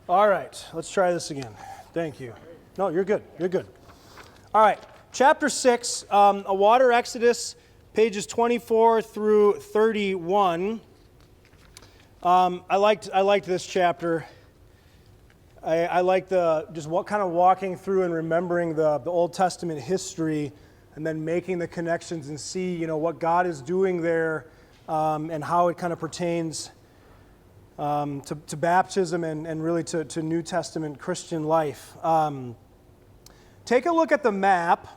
All right, let's try this again. Thank you. No, you're good. You're good. All right, chapter 6, a water exodus, pages 24 through 31. I liked this chapter. I like just what kind of walking through and remembering the Old Testament history, and then making the connections and see what God is doing there, and how it kind of pertains to baptism and really to New Testament Christian life. Take a look at the map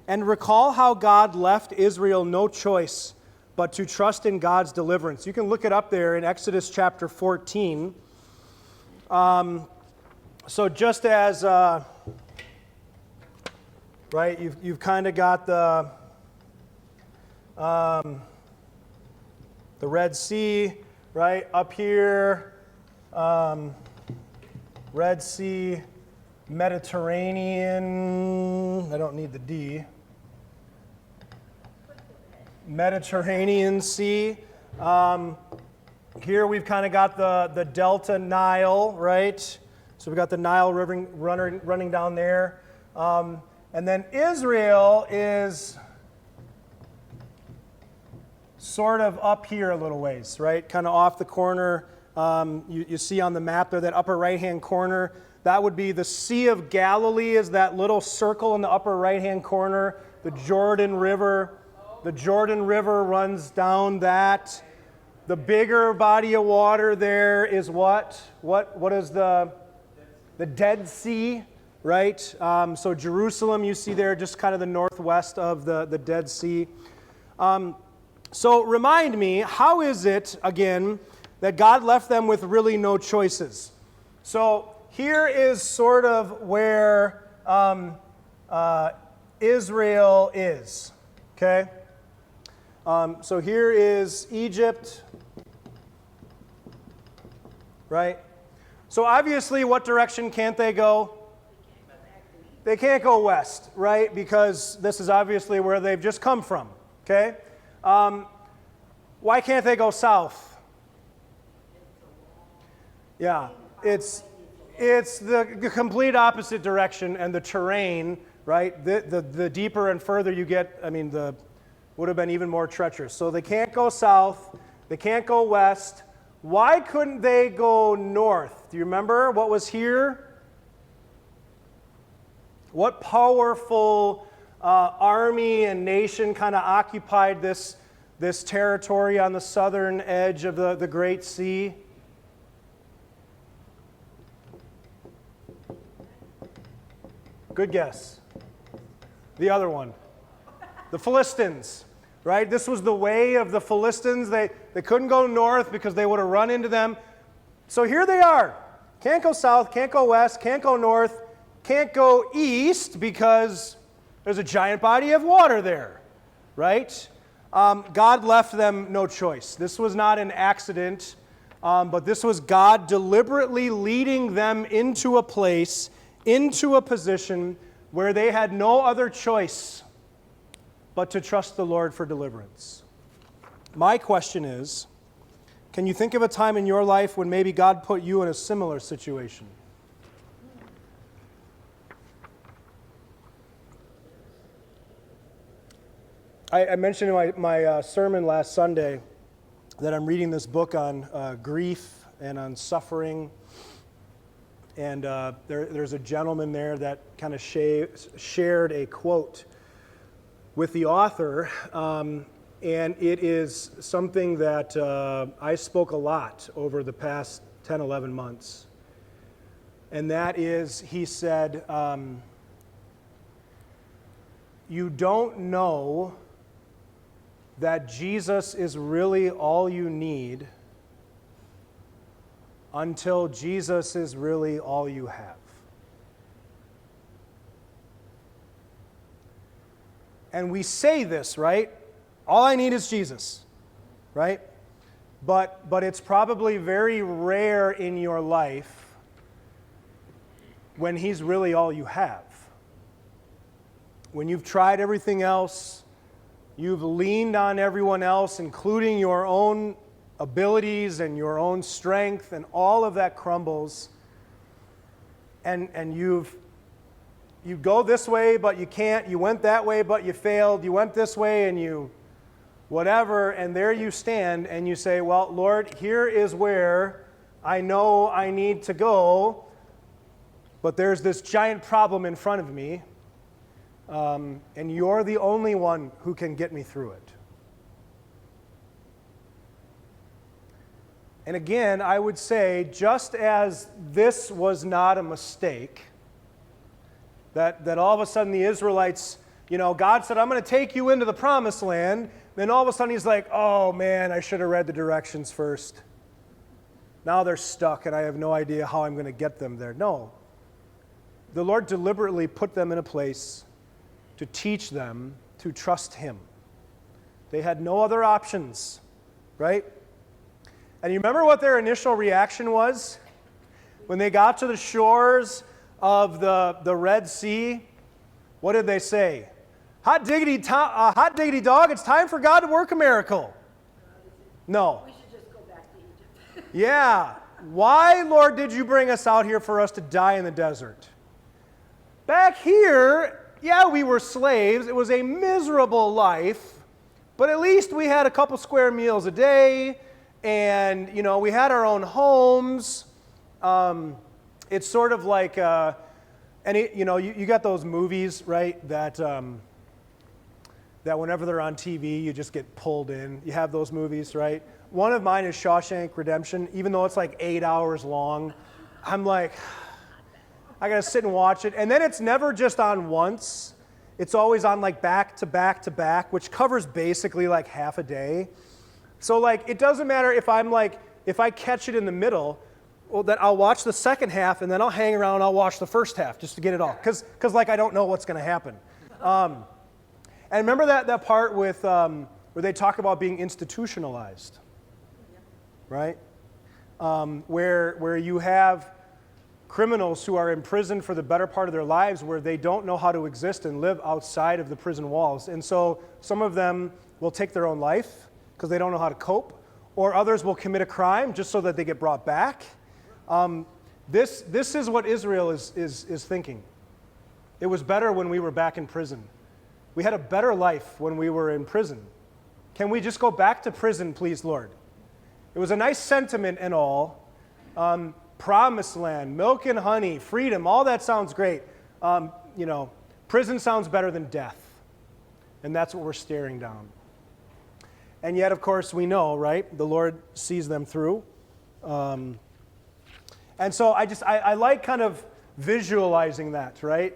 and recall how God left Israel no choice but to trust in God's deliverance. You can look it up there in Exodus chapter 14. So just as, right, you've kind of got the Red Sea, right, up here, Red Sea, Mediterranean, I don't need the D, Mediterranean Sea. Here we've kind of got the Delta Nile, right? So we've got the Nile River running down there. And then Israel is sort of up here a little ways, right? Kind of off the corner. You see on the map there, that upper right-hand corner, that would be the Sea of Galilee, is that little circle in the upper right-hand corner. The Jordan River. The Jordan River runs down that. The bigger body of water there is what? What is the Dead Sea, right? So Jerusalem, you see there, just kind of the northwest of the Dead Sea. So remind me, how is it, again, that God left them with really no choices? So here is sort of where Israel is, okay? So here is Egypt, right? So obviously, what direction can't they go? They can't go west, right? Because this is obviously where they've just come from, okay? Why can't they go south? Yeah, it's the complete opposite direction, and the terrain, right? The deeper and further you get, would have been even more treacherous. So they can't go south, they can't go west. Why couldn't they go north? Do you remember what was here? What powerful army and nation kind of occupied this territory on the southern edge of the Great Sea? Good guess. The other one. The Philistines, right? This was the way of the Philistines. They couldn't go north because they would have run into them. So here they are. Can't go south, can't go west, can't go north, can't go east because there's a giant body of water there, right? God left them no choice. This was not an accident, but this was God deliberately leading them into a place, into a position where they had no other choice but to trust the Lord for deliverance. My question is, can you think of a time in your life when maybe God put you in a similar situation? I mentioned in my sermon last Sunday that I'm reading this book on grief and on suffering. And there's a gentleman there that kind of shared a quote with the author, and it is something that I spoke a lot over the past 10, 11 months. And that is, he said, you don't know that Jesus is really all you need until Jesus is really all you have. And we say this, right? All I need is Jesus, right? But it's probably very rare in your life when He's really all you have. When you've tried everything else, you've leaned on everyone else, including your own abilities and your own strength, and all of that crumbles, and you go this way, but you can't. You went that way, but you failed. You went this way, and you whatever, and there you stand, and you say, well, Lord, here is where I know I need to go, but there's this giant problem in front of me, and you're the only one who can get me through it. And again, I would say, just as this was not a mistake, that all of a sudden the Israelites, God said, I'm going to take you into the promised land. Then all of a sudden he's like, oh man, I should have read the directions first. Now they're stuck and I have no idea how I'm going to get them there. No. The Lord deliberately put them in a place to teach them to trust Him. They had no other options, right? And you remember what their initial reaction was? When they got to the shores of the Red Sea, what did they say? Hot diggity dog, it's time for God to work a miracle. No. We should just go back to Egypt. Yeah. Why, Lord, did you bring us out here for us to die in the desert? Back here, yeah, we were slaves. It was a miserable life, but at least we had a couple square meals a day, and, we had our own homes. It's sort of like, you got those movies, right, that whenever they're on TV, you just get pulled in. You have those movies, right? One of mine is Shawshank Redemption. Even though it's like 8 hours long, I'm like, I got to sit and watch it. And then it's never just on once. It's always on like back to back to back, which covers basically like half a day. So like, it doesn't matter if if I catch it in the middle, well, then I'll watch the second half and then I'll hang around and I'll watch the first half just to get it all. Because like I don't know what's going to happen. And remember that part with where they talk about being institutionalized, right? Where you have criminals who are imprisoned for the better part of their lives where they don't know how to exist and live outside of the prison walls. And so some of them will take their own life because they don't know how to cope, or others will commit a crime just so that they get brought back. This is what Israel is thinking. It was better when we were back in prison. We had a better life when we were in prison. Can we just go back to prison, please, Lord? It was a nice sentiment and all. Promised land, milk and honey, freedom, all that sounds great. Prison sounds better than death. And that's what we're staring down. And yet, of course, we know, right? The Lord sees them through. And so I like kind of visualizing that, right?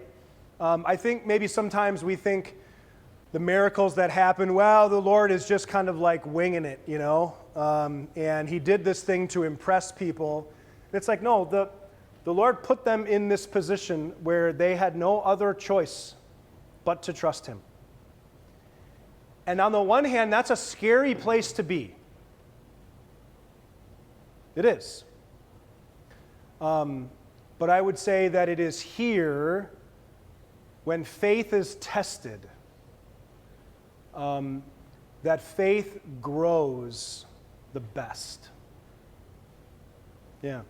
I think maybe sometimes we think the miracles that happen, well, the Lord is just kind of like winging it, and He did this thing to impress people. And it's like, no, the Lord put them in this position where they had no other choice but to trust Him. And on the one hand, that's a scary place to be. It is. But I would say that it is here, when faith is tested, that faith grows the best. Yeah. I would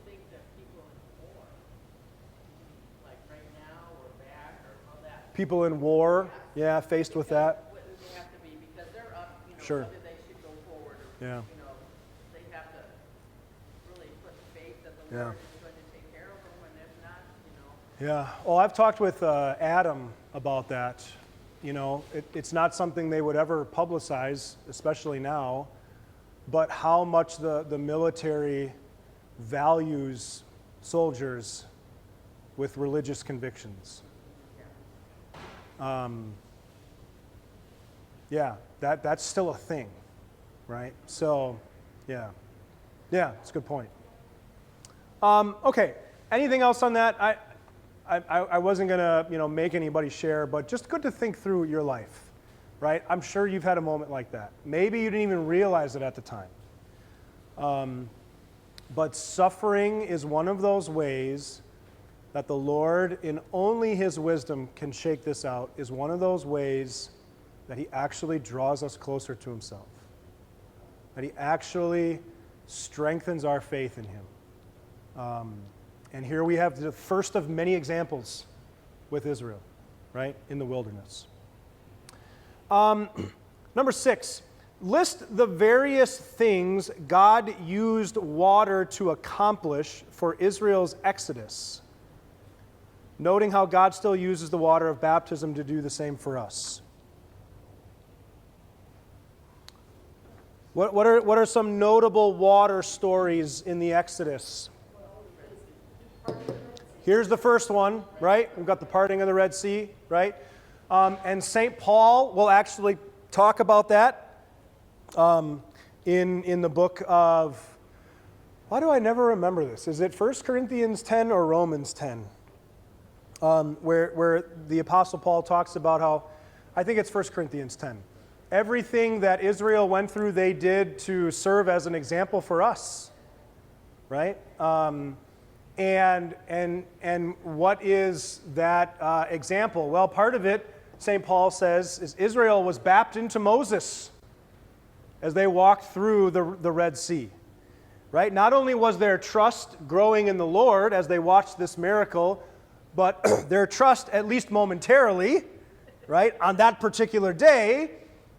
think that people in war, like right now or back or all that. People in war, yeah, faced with that. They have to be, because they're up, Sure. whether they should go forward or, Yeah. they have to really put faith that the Lord is going to take care of them, and if not, Yeah. Well, I've talked with Adam about that. It's not something they would ever publicize, especially now, but how much the military values soldiers with religious convictions. That's still a thing, right? So, yeah, it's a good point. Okay, anything else on that? I wasn't gonna make anybody share, but just good to think through your life, right? I'm sure you've had a moment like that. Maybe you didn't even realize it at the time. But suffering is one of those ways that the Lord, in only His wisdom, can shake this out, is one of those ways that He actually draws us closer to Himself. That He actually strengthens our faith in Him. And here we have the first of many examples with Israel, right, in the wilderness. Number 6, list the various things God used water to accomplish for Israel's exodus, noting how God still uses the water of baptism to do the same for us. What are some notable water stories in the Exodus? Here's the first one, right? We've got the parting of the Red Sea, right? And St. Paul will actually talk about that in the book of, why do I never remember this? Is it 1 Corinthians 10 or Romans 10? Where the Apostle Paul talks about how, I think it's 1 Corinthians 10. Everything that Israel went through, they did to serve as an example for us, right? And what is that example? Well, part of it, St. Paul says, is Israel was baptized into Moses as they walked through the Red Sea, right? Not only was their trust growing in the Lord as they watched this miracle, but their trust, at least momentarily, right, on that particular day,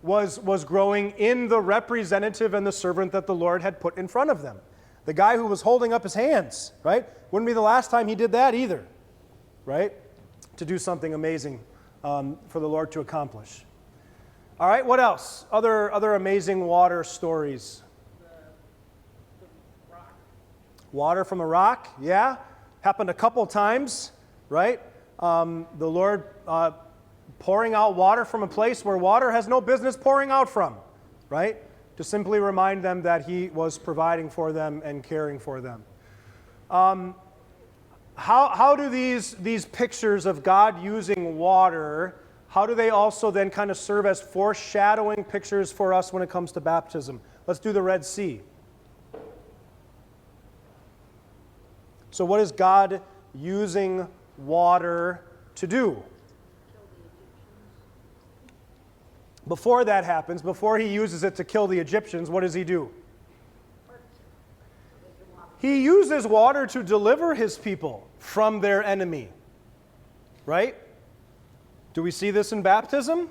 was growing in the representative and the servant that the Lord had put in front of them. The guy who was holding up his hands, right? Wouldn't be the last time he did that either, right? To do something amazing for the Lord to accomplish. All right, what else? Other amazing water stories. The rock. Water from a rock, yeah. Happened a couple times, right? The Lord pouring out water from a place where water has no business pouring out from, right? To simply remind them that He was providing for them and caring for them. How do these pictures of God using water, how do they also then kind of serve as foreshadowing pictures for us when it comes to baptism? Let's do the Red Sea. So what is God using water to do? Before that happens, before He uses it to kill the Egyptians, what does He do? He uses water to deliver His people from their enemy. Right? Do we see this in baptism?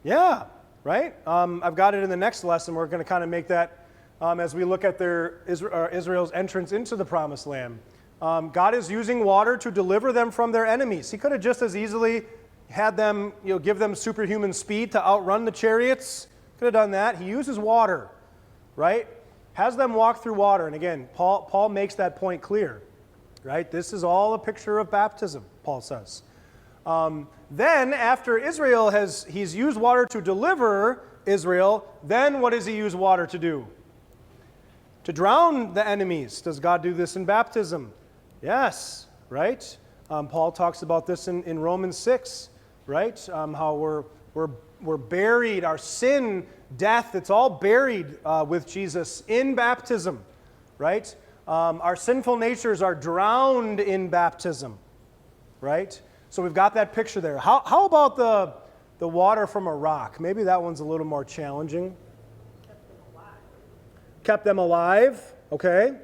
Yeah, right? I've got it in the next lesson. We're going to kind of make that as we look at Israel's entrance into the Promised Land. God is using water to deliver them from their enemies. He could have just as easily had them, give them superhuman speed to outrun the chariots. Could have done that. He uses water, right? Has them walk through water. And again, Paul makes that point clear, right? This is all a picture of baptism, Paul says. Then, after he's used water to deliver Israel, then what does He use water to do? To drown the enemies. Does God do this in baptism? Yes, right? Paul talks about this in Romans 6, right? How we're buried, our sin, death, it's all buried with Jesus in baptism, right? Our sinful natures are drowned in baptism, right? So we've got that picture there. How about the water from a rock? Maybe that one's a little more challenging. Kept them alive, okay.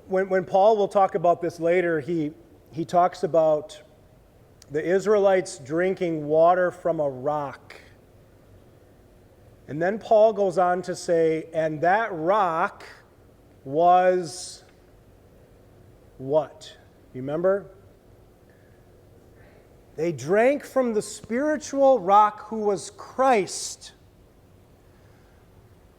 When Paul will talk about this later, he talks about the Israelites drinking water from a rock. And then Paul goes on to say, and that rock was what? You remember? They drank from the spiritual rock who was Christ.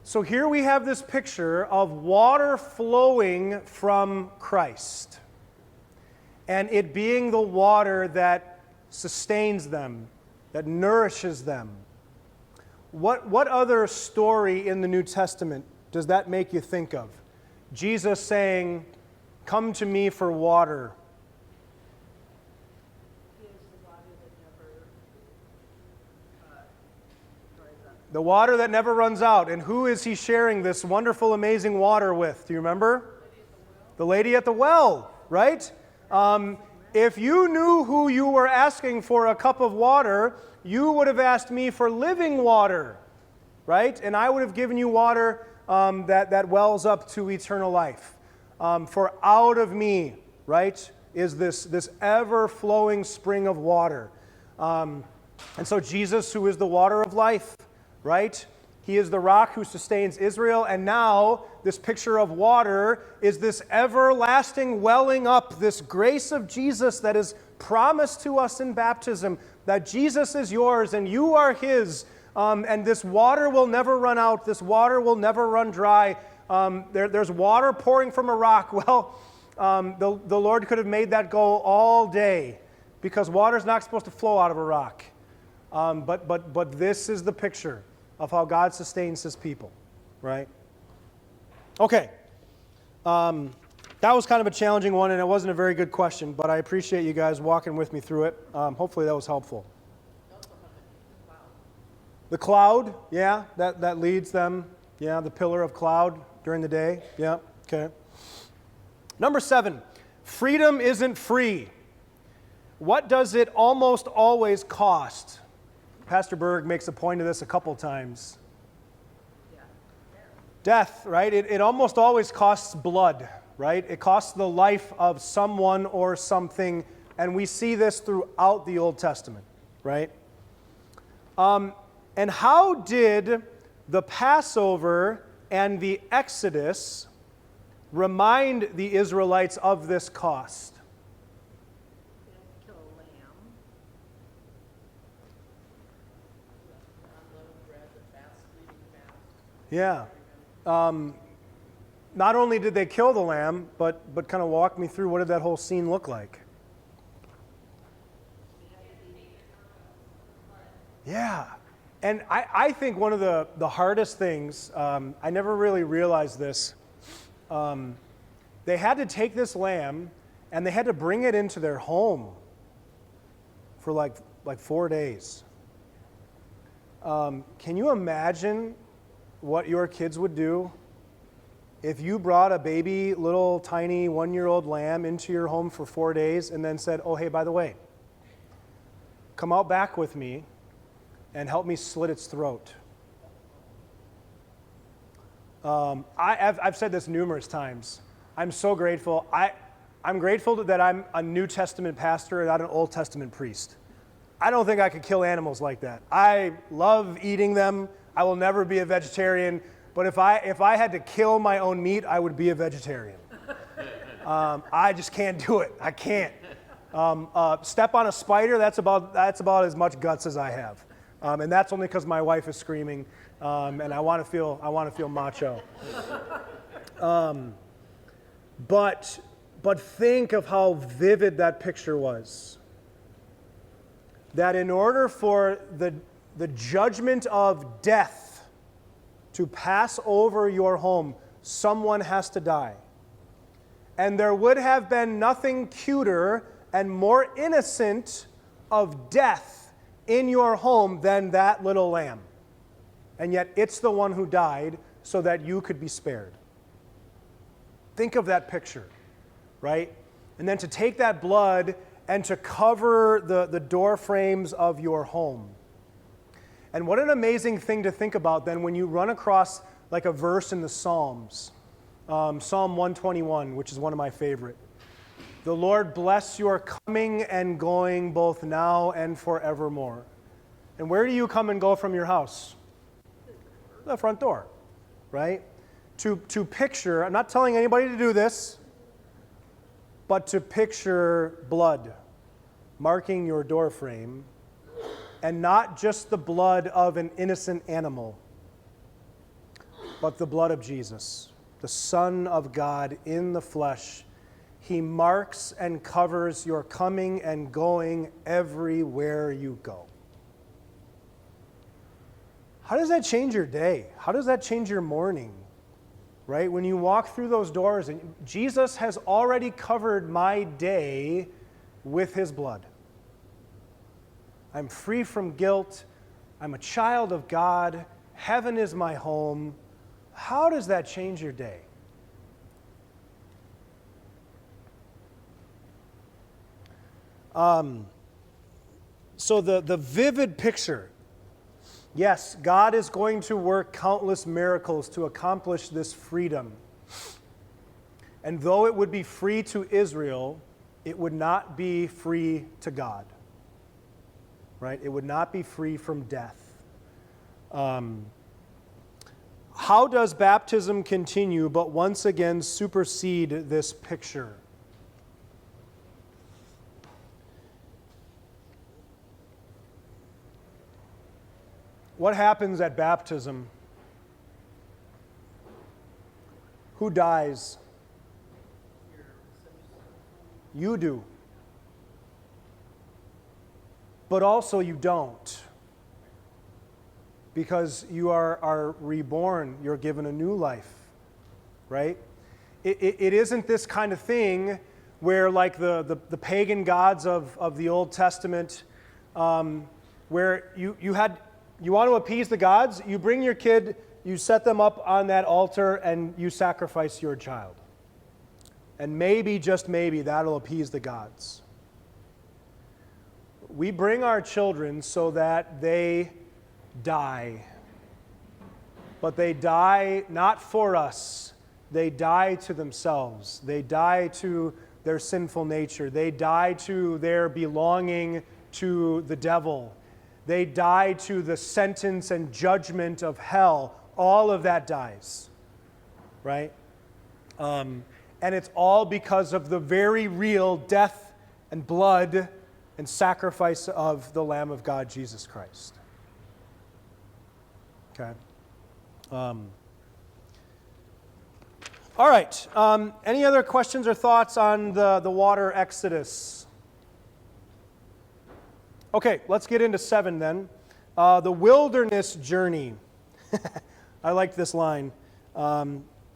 So here we have this picture of water flowing from Christ, and it being the water that sustains them, that nourishes them. What other story in the New Testament does that make you think of? Jesus saying, "Come to me for water." The water that never runs out. And who is He sharing this wonderful, amazing water with? Do you remember? The lady at the well, right? If you knew who you were asking for a cup of water, you would have asked me for living water, right? And I would have given you water that wells up to eternal life. For out of me, right, is this ever-flowing spring of water. And so Jesus, who is the water of life, right? He is the rock who sustains Israel, and now this picture of water is this everlasting welling up, this grace of Jesus that is promised to us in baptism, that Jesus is yours and you are his, and this water will never run out, this water will never run dry. There's water pouring from a rock. Well, the Lord could have made that go all day, because water is not supposed to flow out of a rock. But this is the picture of how God sustains his people, right? Okay. That was kind of a challenging one, and it wasn't a very good question, but I appreciate you guys walking with me through it. Hopefully that was helpful. The cloud, yeah, that leads them. Yeah, the pillar of cloud during the day. Yeah, okay. Number 7, freedom isn't free. What does it almost always cost? Pastor Berg makes a point of this a couple times. Death, right? It almost always costs blood, right? It costs the life of someone or something, and we see this throughout the Old Testament, right? And how did the Passover and the Exodus remind the Israelites of this cost? Kill a lamb. Yeah. Not only did they kill the lamb, but kind of walk me through, what did that whole scene look like? Yeah. And I think one of the hardest things, I never really realized this, they had to take this lamb and they had to bring it into their home for like 4 days. Can you imagine what your kids would do if you brought a baby, little, tiny, 1-year-old lamb into your home for 4 days and then said, oh, hey, by the way, come out back with me and help me slit its throat? I've said this numerous times. I'm so grateful. I'm grateful that I'm a New Testament pastor and not an Old Testament priest. I don't think I could kill animals like that. I love eating them. I will never be a vegetarian. But if I had to kill my own meat, I would be a vegetarian. I just can't do it. I can't. Step on a spider, that's about as much guts as I have. And that's only because my wife is screaming, and I want to feel macho. But think of how vivid that picture was. That in order for the judgment of death to pass over your home, someone has to die. And there would have been nothing cuter and more innocent of death in your home than that little lamb. And yet it's the one who died so that you could be spared. Think of that picture, right? And then to take that blood and to cover the door frames of your home. And what an amazing thing to think about then when you run across like a verse in the Psalms. Psalm 121, which is one of my favorite. The Lord bless your coming and going both now and forevermore. And where do you come and go from your house? The front door, right? To picture, I'm not telling anybody to do this, but to picture blood marking your door frame, and not just the blood of an innocent animal, but the blood of Jesus, the Son of God in the flesh. He marks and covers your coming and going everywhere you go. How does that change your day? How does that change your morning? Right? When you walk through those doors, and Jesus has already covered my day with his blood. I'm free from guilt. I'm a child of God. Heaven is my home. How does that change your day? So the vivid picture, yes, God is going to work countless miracles to accomplish this freedom. And though it would be free to Israel, it would not be free to God. Right? It would not be free from death. How does baptism continue but once again supersede this picture? What happens at baptism? Who dies? You do. But also you don't. Because you are reborn. You're given a new life. Right? It isn't this kind of thing where, like the pagan gods of the Old Testament, where you want to appease the gods, you bring your kid, you set them up on that altar, and you sacrifice your child. And maybe, just maybe, that'll appease the gods. We bring our children so that they die. But they die not for us. They die to themselves. They die to their sinful nature. They die to their belonging to the devil. They die to the sentence and judgment of hell. All of that dies, right? And it's all because of the very real death and blood and sacrifice of the Lamb of God, Jesus Christ. Okay. All right. Any other questions or thoughts on the water exodus? Okay, let's get into 7 then. The wilderness journey. I liked this line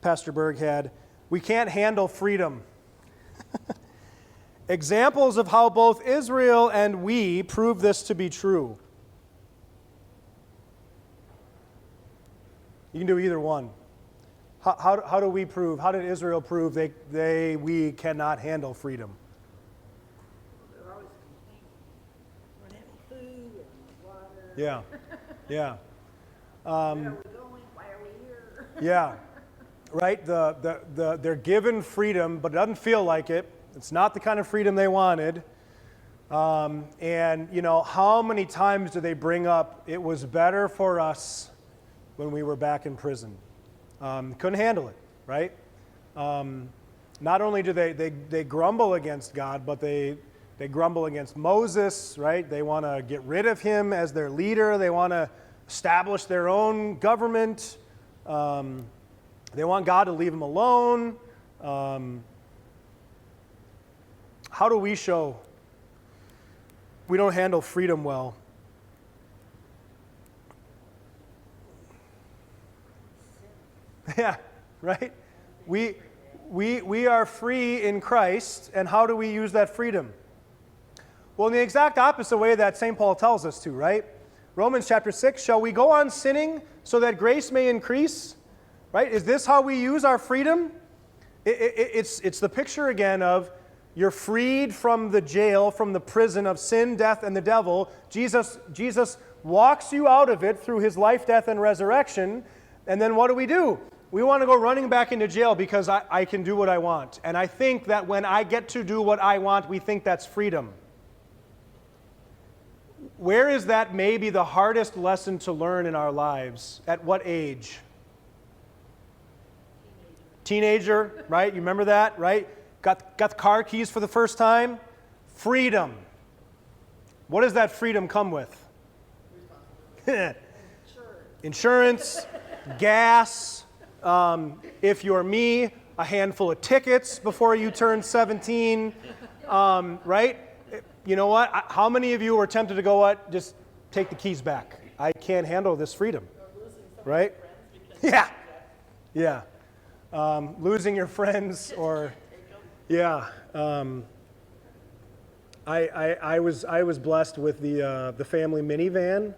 Pastor Berg had. We can't handle freedom. Examples of how both Israel and we prove this to be true. You can do either one. How do we prove? How did Israel prove we cannot handle freedom? They're always complaining. We're not having food and water. Yeah, yeah. Where are we going? Why are we here? Yeah, right? They're given freedom, but it doesn't feel like it. It's not the kind of freedom they wanted. And, how many times do they bring up, it was better for us when we were back in prison? Couldn't handle it, right? Not only do they grumble against God, but they grumble against Moses, right? They want to get rid of him as their leader. They want to establish their own government. They want God to leave them alone. How do we show we don't handle freedom well? Yeah, right? We are free in Christ, and how do we use that freedom? Well, in the exact opposite way that St. Paul tells us to, right? Romans chapter 6, shall we go on sinning so that grace may increase? Right? Is this how we use our freedom? It's the picture again of you're freed from the jail, from the prison of sin, death, and the devil. Jesus walks you out of it through his life, death, and resurrection. And then what do? We want to go running back into jail because I can do what I want. And I think that when I get to do what I want, we think that's freedom. Where is that maybe the hardest lesson to learn in our lives? At what age? Teenager, right? You remember that, right? Got the car keys for the first time? Freedom. What does that freedom come with? Insurance, gas, if you're me, a handful of tickets before you turn 17, right? You know what? How many of you were tempted to go, what? Just take the keys back. I can't handle this freedom, right? Yeah, yeah. Losing your friends or... Yeah, I was blessed with the family minivan,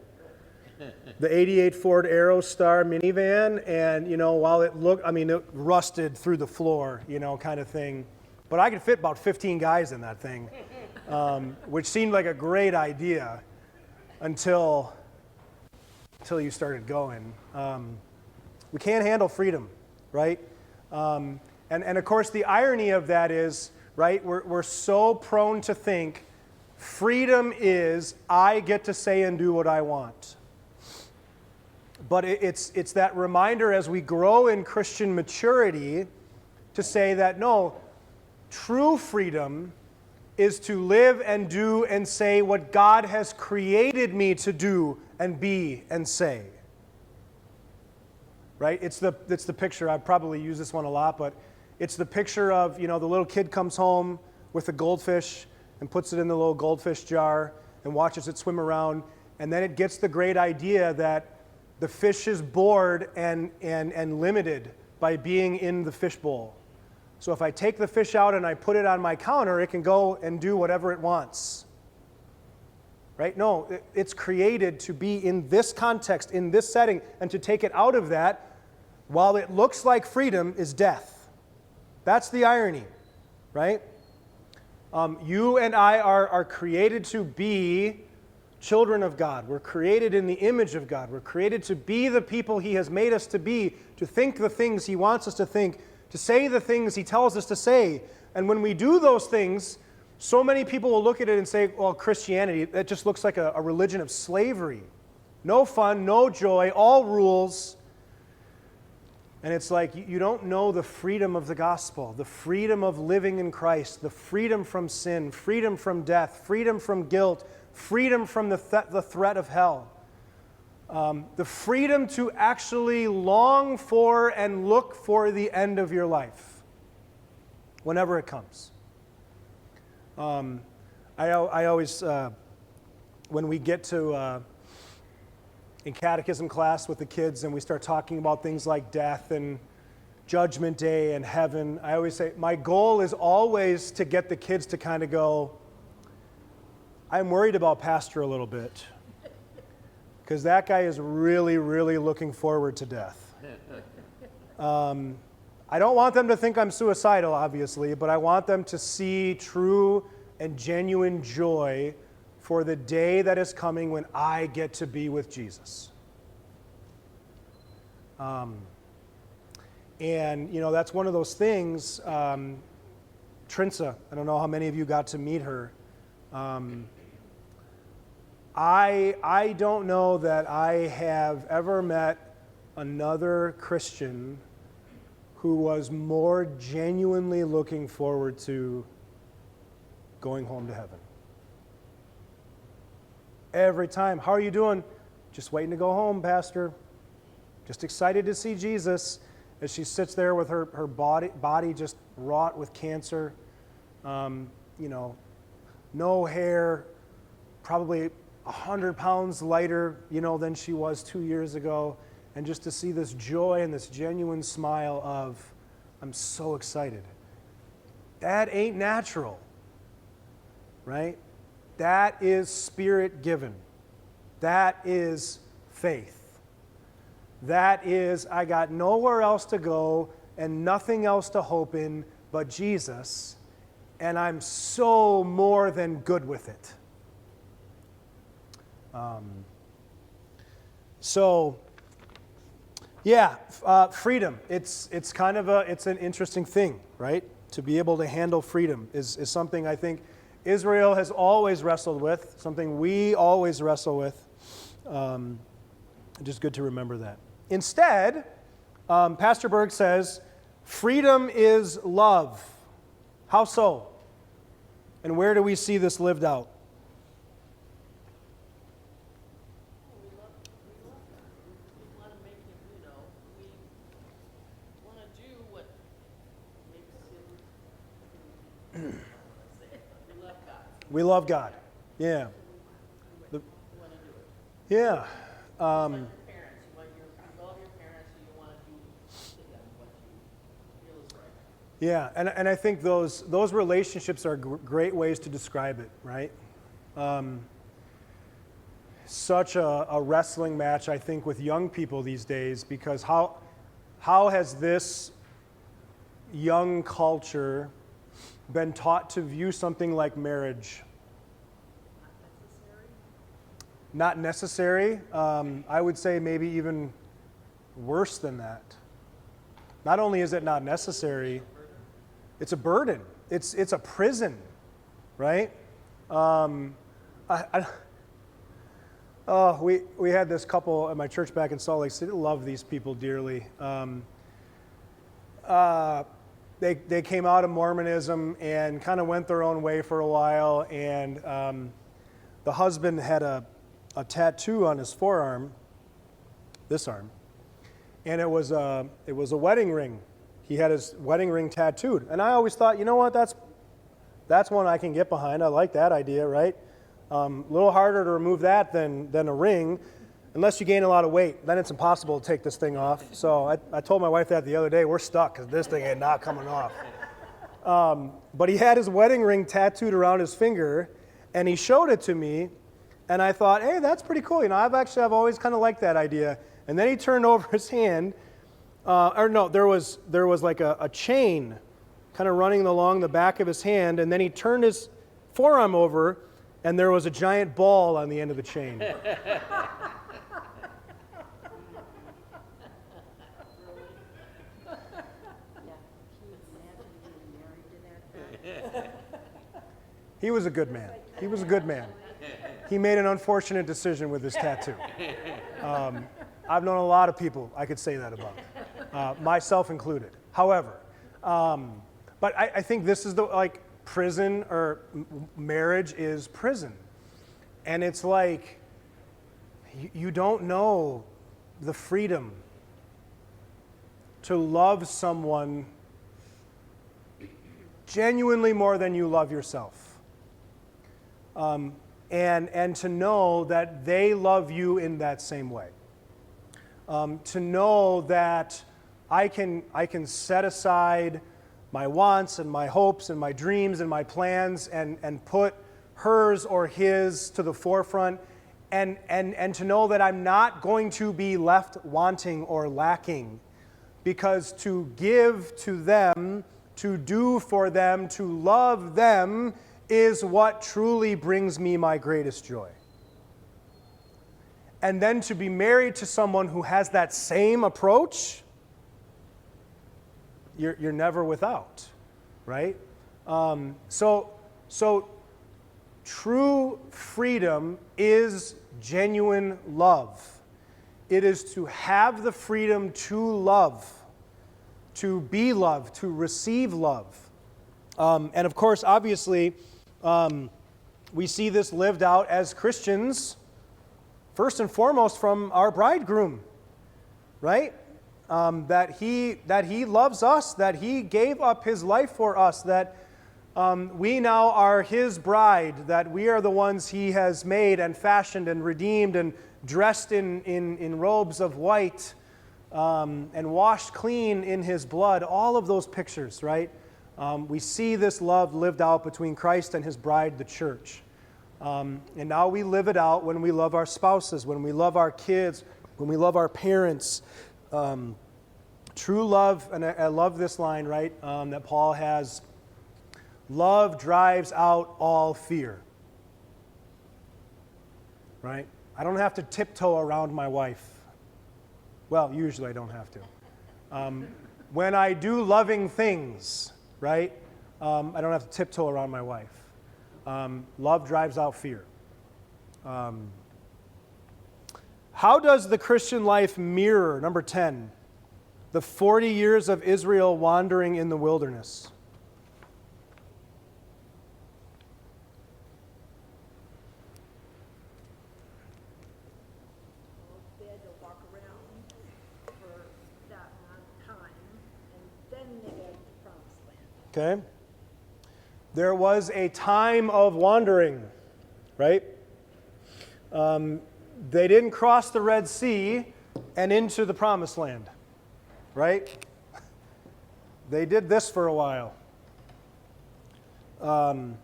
the '88 Ford Aerostar minivan, and while it rusted through the floor, kind of thing, but I could fit about 15 guys in that thing, which seemed like a great idea until you started going. We can't handle freedom, right? And of course, the irony of that is, right, we're so prone to think freedom is I get to say and do what I want. But it's that reminder as we grow in Christian maturity to say that no, true freedom is to live and do and say what God has created me to do and be and say. Right? It's the picture, I probably use this one a lot, but it's the picture of, the little kid comes home with a goldfish and puts it in the little goldfish jar and watches it swim around, and then it gets the great idea that the fish is bored and limited by being in the fish bowl. So if I take the fish out and I put it on my counter, it can go and do whatever it wants. Right? No, it's created to be in this context, in this setting, and to take it out of that, while it looks like freedom, is death. That's the irony, right? You and I are created to be children of God. We're created in the image of God. We're created to be the people He has made us to be, to think the things He wants us to think, to say the things He tells us to say. And when we do those things, so many people will look at it and say, well, Christianity, that just looks like a religion of slavery. No fun, no joy, all rules. And it's like, you don't know the freedom of the gospel, the freedom of living in Christ, the freedom from sin, freedom from death, freedom from guilt, freedom from the threat of hell. The freedom to actually long for and look for the end of your life, whenever it comes. I always, when we get to in catechism class with the kids and we start talking about things like death and judgment day and heaven, I always say, my goal is always to get the kids to kind of go, I'm worried about Pastor a little bit, because that guy is really, really looking forward to death. I don't want them to think I'm suicidal, obviously, but I want them to see true and genuine joy for the day that is coming when I get to be with Jesus. And, that's one of those things. Trinsa, I don't know how many of you got to meet her. I don't know that I have ever met another Christian who was more genuinely looking forward to going home to heaven. Every time, how are you doing? Just waiting to go home, Pastor. Just excited to see Jesus, as she sits there with her body just wrought with cancer. No hair, probably 100 pounds lighter, than she was 2 years ago. And just to see this joy and this genuine smile of, I'm so excited. That ain't natural, right? That is Spirit-given. That is faith. That is, I got nowhere else to go and nothing else to hope in but Jesus, and I'm so more than good with it. Freedom. It's kind of it's an interesting thing, right? To be able to handle freedom is something I think Israel has always wrestled with, something we always wrestle with. Just good to remember that. Instead, Pastor Berg says, freedom is love. How so? And where do we see this lived out? We want to make him, we want to do what makes him, we love God. We love God. Yeah. We want to do it. Yeah. Like your parents, you love your parents, and you want to do to them what you feel is right. Yeah, and I think those relationships are great ways to describe it, right? Such a wrestling match, I think, with young people these days, because how has this young culture been taught to view something like marriage not necessary. I would say maybe even worse than that. Not only is it not necessary, it's a burden. It's a prison, right? We had this couple at my church back in Salt Lake City. Love these people dearly. They came out of Mormonism and kind of went their own way for a while. And the husband had a tattoo on his forearm, this arm, and it was a wedding ring. He had his wedding ring tattooed, and I always thought, you know what, that's one I can get behind. I like that idea, right? A little harder to remove that than a ring, unless you gain a lot of weight. Then it's impossible to take this thing off. So I told my wife that the other day. We're stuck because this thing ain't not coming off. But he had his wedding ring tattooed around his finger, and he showed it to me, and I thought, hey, that's pretty cool. You know, I've always kind of liked that idea. And then he turned over his hand. There was like a chain kind of running along the back of his hand, and then he turned his forearm over, and there was a giant ball on the end of the chain. He was a good man. He was a good man. He made an unfortunate decision with his tattoo. I've known a lot of people I could say that about, myself included. However, but I think this is prison or marriage is prison. And it's like, you don't know the freedom to love someone genuinely more than you love yourself. And to know that they love you in that same way. To know that I can set aside my wants and my hopes and my dreams and my plans and put hers or his to the forefront, and to know that I'm not going to be left wanting or lacking, because to give to them, to do for them, to love them is what truly brings me my greatest joy. And then to be married to someone who has that same approach, you're never without, right? So true freedom is genuine love. It is to have the freedom to love, to be loved, to receive love. And of course, obviously, we see this lived out as Christians, first and foremost from our bridegroom, right? That he loves us, that he gave up his life for us, that we now are his bride, that we are the ones he has made and fashioned and redeemed and dressed in robes of white, and washed clean in his blood. All of those pictures, right? We see this love lived out between Christ and his bride, the church. And now we live it out when we love our spouses, when we love our kids, when we love our parents. True love, and I love this line, right, that Paul has, love drives out all fear. Right? I don't have to tiptoe around my wife. Well, usually I don't have to. When I do loving things, right, I don't have to tiptoe around my wife. Love drives out fear. How does the Christian life mirror, number 10, the 40 years of Israel wandering in the wilderness? They had to walk around for that amount of time, and then they got to the promised land. Okay. There was a time of wandering, right? They didn't cross the Red Sea and into the promised land, right? They did this for a while. And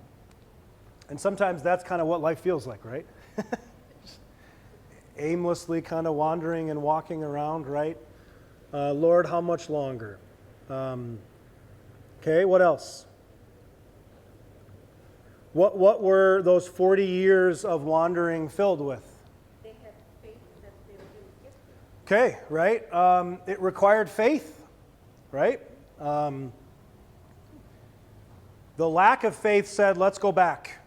sometimes that's kind of what life feels like, right? Aimlessly kind of wandering and walking around, right? Lord, how much longer? Okay, what else? What were those 40 years of wandering filled with? Okay, right? It required faith, right? The lack of faith said, let's go back,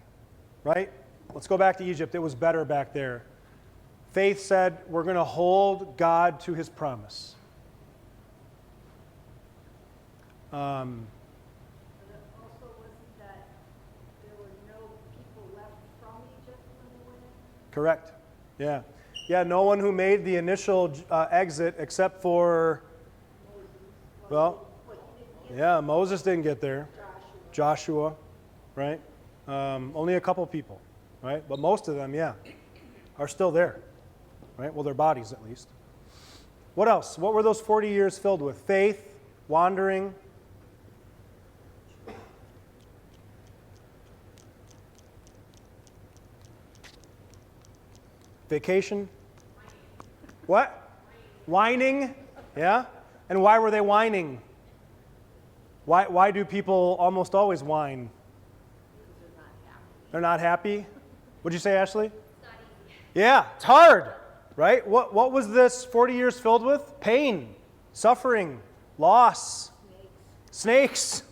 right? Let's go back to Egypt. It was better back there. Faith said, we're going to hold God to his promise. But it also wasn't that there were no people left from Egypt when they went in? Correct. Yeah. Yeah, no one who made the initial exit except for, well, yeah, Moses didn't get there. Joshua, right? Only a couple people, right? But most of them, yeah, are still there, right? Well, their bodies at least. What else? What were those 40 years filled with? Faith, wandering. Vacation? What? Whining? Yeah? And why were they whining? Why do people almost always whine? They're not happy. What'd you say, Ashley? Yeah, it's hard, right? What was this 40 years filled with? Pain, suffering, loss, snakes,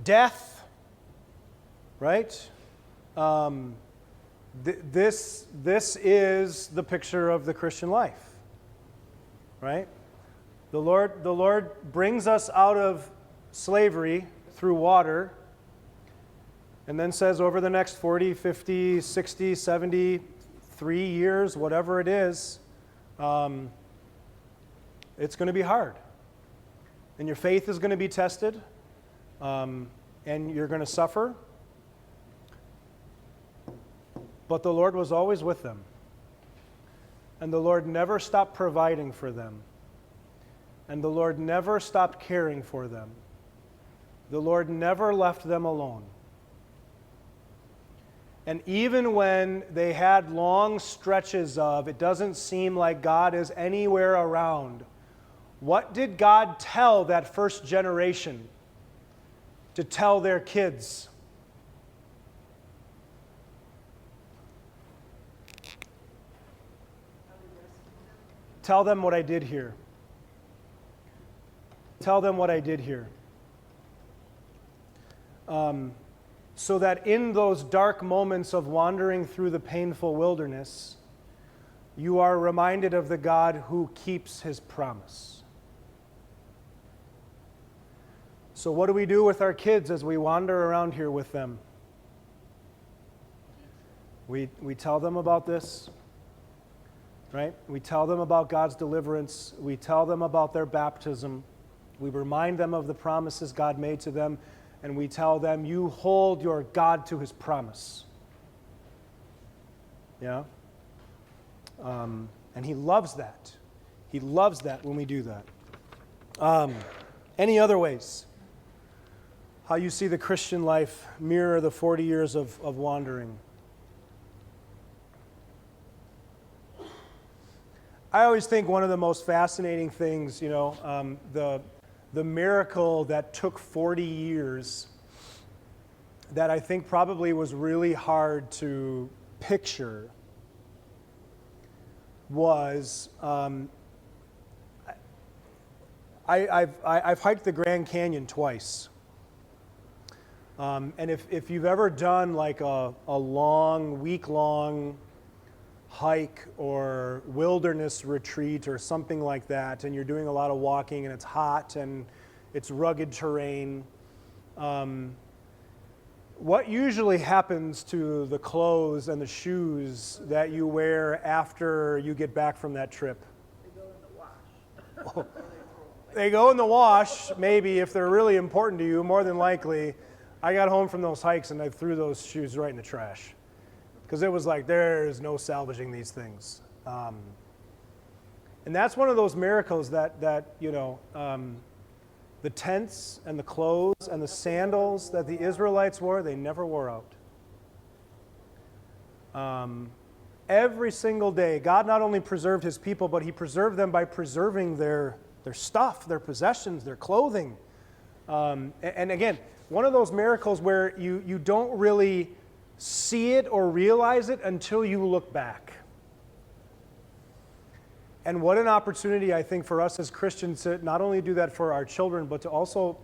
death, right? This is the picture of the Christian life, right? The Lord brings us out of slavery through water, and then says over the next 40, 50, 60, 73 years, whatever it is, it's going to be hard. And your faith is going to be tested, and you're going to suffer. But the Lord was always with them. And the Lord never stopped providing for them. And the Lord never stopped caring for them. The Lord never left them alone. And even when they had long stretches of, it doesn't seem like God is anywhere around, what did God tell that first generation to tell their kids? Tell them what I did here. Tell them what I did here. So that in those dark moments of wandering through the painful wilderness, you are reminded of the God who keeps his promise. So what do we do with our kids as we wander around here with them? We tell them about this. Right? We tell them about God's deliverance. We tell them about their baptism. We remind them of the promises God made to them. And we tell them, you hold your God to his promise. Yeah? And he loves that. He loves that when we do that. Any other ways? How you see the Christian life mirror the 40 years of wandering? I always think one of the most fascinating things, the miracle that took 40 years that I think probably was really hard to picture was I've hiked the Grand Canyon twice. And if you've ever done like a long, week-long hike or wilderness retreat or something like that, and you're doing a lot of walking and it's hot and it's rugged terrain, what usually happens to the clothes and the shoes that you wear after you get back from that trip? They go in the wash. They go in the wash, maybe, if they're really important to you, more than likely. I got home from those hikes and I threw those shoes right in the trash. Because it was like, there's no salvaging these things. And that's one of those miracles that the tents and the clothes and the sandals that the Israelites wore, they never wore out. Every single day, God not only preserved his people, but he preserved them by preserving their stuff, their possessions, their clothing. And again, one of those miracles where you don't really see it or realize it until you look back. And what an opportunity, I think, for us as Christians to not only do that for our children, but to also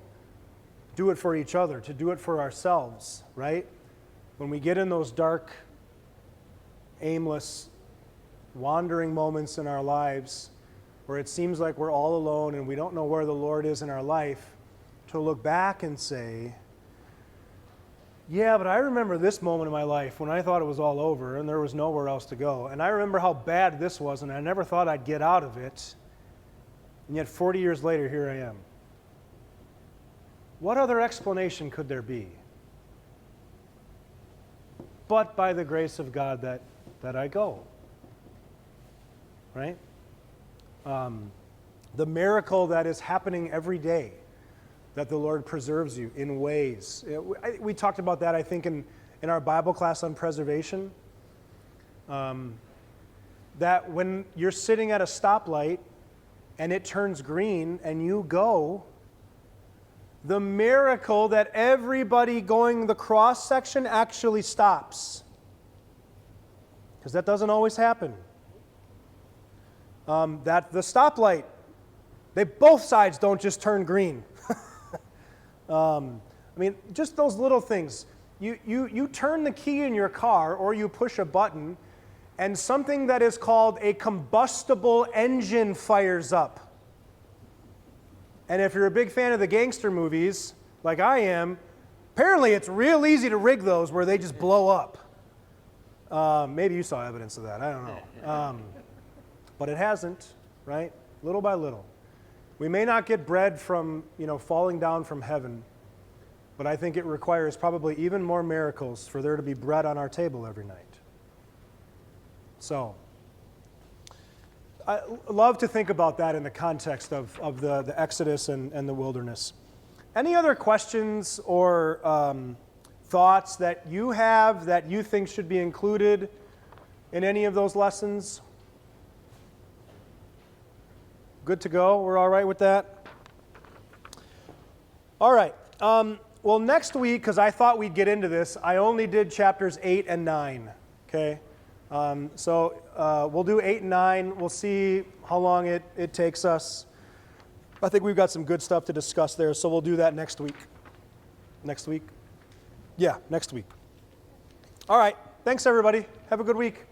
do it for each other, to do it for ourselves, right? When we get in those dark, aimless, wandering moments in our lives where it seems like we're all alone and we don't know where the Lord is in our life, to look back and say, yeah, but I remember this moment in my life when I thought it was all over and there was nowhere else to go. And I remember how bad this was, and I never thought I'd get out of it. And yet 40 years later, here I am. What other explanation could there be? But by the grace of God that I go. Right? The miracle that is happening every day, that the Lord preserves you in ways. We talked about that, I think, in our Bible class on preservation. That when you're sitting at a stoplight and it turns green and you go, the miracle that everybody going the cross section actually stops. Because that doesn't always happen. That the stoplight, both sides don't just turn green. I mean, just those little things. You turn the key in your car or you push a button and something that is called a combustible engine fires up. And if you're a big fan of the gangster movies, like I am, apparently it's real easy to rig those where they just blow up. Maybe you saw evidence of that, I don't know. But it hasn't, right? Little by little. We may not get bread from, falling down from heaven, but I think it requires probably even more miracles for there to be bread on our table every night. So, I love to think about that in the context of the Exodus and the wilderness. Any other questions or thoughts that you have that you think should be included in any of those lessons? Good to go? We're all right with that? All right. Well, next week, because I thought we'd get into this, I only did chapters 8 and 9. Okay? So we'll do 8 and 9. We'll see how long it takes us. I think we've got some good stuff to discuss there, so we'll do that next week. Next week? Yeah, next week. All right. Thanks, everybody. Have a good week.